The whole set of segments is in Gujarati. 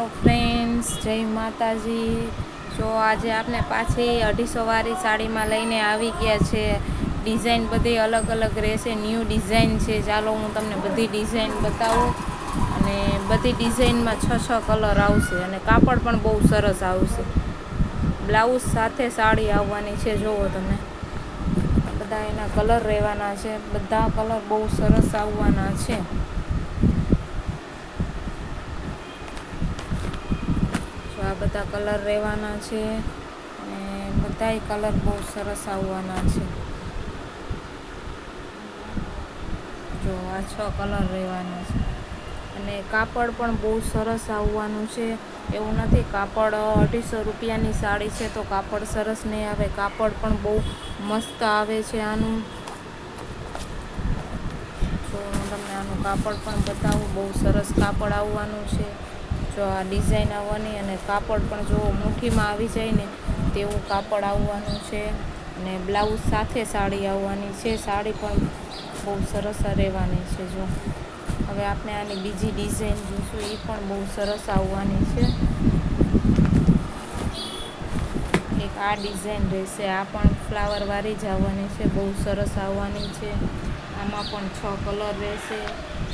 हेलो फ्रेंड्स, जय माताजी। जो आज आपने पाછી 250 वाली साड़ी में लईने આવી ગયા છે। ડિઝાઇન બધી અલગ અલગ રહેશે, ન્યૂ ડિઝાઇન છે। ચાલો હું તમને બધી ડિઝાઇન બતાવું અને બધી ડિઝાઇનમાં 6 કલર આવશે અને કાપડ પણ બહુ સરસ આવશે। બ્લાઉઝ સાથે સાડી આવવાની છે। જોવો તમે, બધા એના કલર રહેવાના છે, બધા કલર બહુ સરસ આવવાના છે। આ બધા કલર રહેવાના છે અને બધાય કલર બહુ સરસ આવવાના છે। જો આ 6 કલર રહેવાના છે અને કાપડ પણ બહુ સરસ આવવાનું છે। એવું નથી કાપડ 250 રૂપિયાની સાડી છે તો કાપડ સરસ નહીં આવે, કાપડ પણ બહુ મસ્ત આવે છે આનું। જો હું તમને આનું કાપડ પણ બતાવું, બહુ સરસ કાપડ આવવાનું છે। જો આ ડિઝાઇન આવવાની અને કાપડ પણ જો મુઠ્ઠીમાં આવી જાય ને તેવું કાપડ આવવાનું છે અને બ્લાઉઝ સાથે સાડી આવવાની છે। સાડી પણ બહુ સરસ રહેવાની છે। જો હવે આપણે આની બીજી ડિઝાઇન જોઈશું, એ પણ બહુ સરસ આવવાની છે। એક આ ડિઝાઇન રહેશે, આ પણ ફ્લાવરવાળી જ આવવાની છે, બહુ સરસ આવવાની છે। આમાં પણ 6 કલર રહેશે,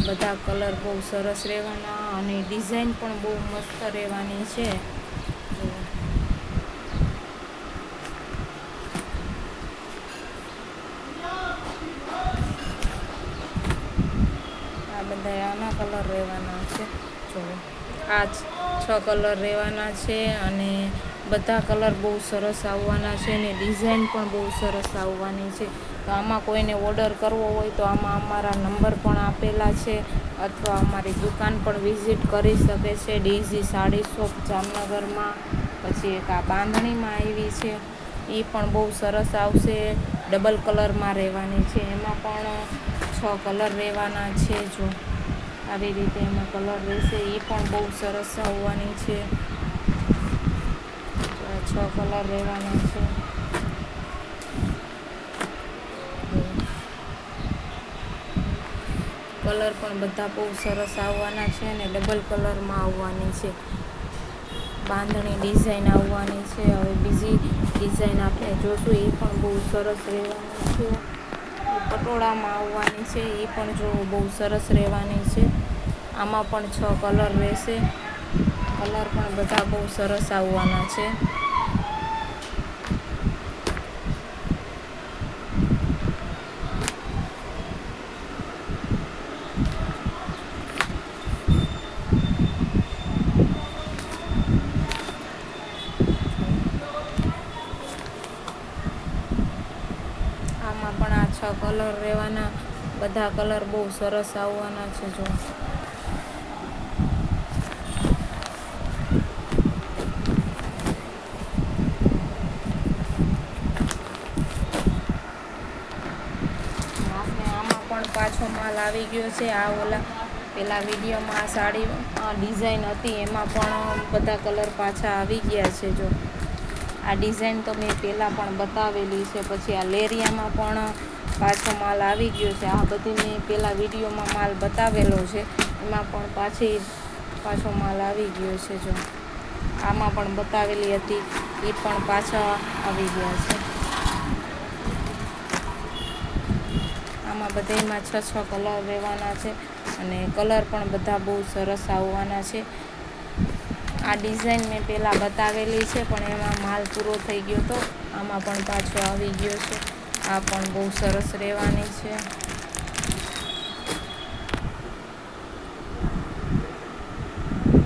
બધા કલર બહુ સરસ રહેવાના અને ડિઝાઇન પણ બહુ મસ્ત રહેવાની છે। આ બધા આના કલર રહેવાના છે। જો આ 6 કલર રહેવાના છે અને બધા કલર બહુ સરસ આવવાના છે અને ડિઝાઇન પણ બહુ સરસ આવવાની છે। તો આમાં કોઈને ઓર્ડર કરવો હોય તો આમાં અમારા નંબર પણ આપેલા છે અથવા અમારી દુકાન પણ વિઝિટ કરી શકે છે। ડીઝી સાડી શોપ જામનગરમાં। પછી એક આ બાંધણીમાં આવી છે, એ પણ બહુ સરસ આવશે, ડબલ કલરમાં રહેવાની છે। એમાં પણ 6 કલર રહેવાના છે। જો આવી રીતે એમાં કલર રહેશે, એ પણ બહુ સરસ આવવાની છે। 6 કલર રહેવાના છે। કલર પણ બધા બહુ સરસ આવવાના છે અને ડબલ કલરમાં આવવાની છે। બાંધણી ડિઝાઇન આવવાની છે। હવે બીજી ડિઝાઇન આપણે જોશું, એ પણ બહુ સરસ રહેવાની છે। એ પટોળામાં આવવાની છે, એ પણ જો બહુ સરસ રહેવાની છે। આમાં પણ 6 કલર રહેશે, કલર પણ બધા બહુ સરસ આવવાના છે। આમાં પણ આ 6 કલર રહેવાના, બધા કલર બહુ સરસ આવવાના છે। જો આપણે આમાં પણ પાછો માલ આવી ગયો છે। આ ઓલા પેલા વિડીયોમાં આ સાડી ડિઝાઇન હતી એમાં પણ બધા કલર પાછા આવી ગયા છે। જો આ ડિઝાઇન તો મેં પહેલાં પણ બતાવેલી છે, પછી આ લેરિયામાં પણ પાછો માલ આવી ગયો છે। આ બધી મેં પહેલાં વિડીયોમાં માલ બતાવેલો છે, એમાં પણ પાછો માલ આવી ગયો છે। જો આમાં પણ બતાવેલી હતી, એ પણ પાછા આવી ગયા છે। આમાં બધામાં 6 કલર રહેવાના છે અને કલર પણ બધા બહુ સરસ આવવાના છે। આ ડિઝાઇન મેં પહેલાં બતાવેલી છે પણ એમાં માલ પૂરો થઈ ગયો હતો, આમાં પણ પાછો આવી ગયો છે। આ પણ બહુ સરસ રહેવાની છે।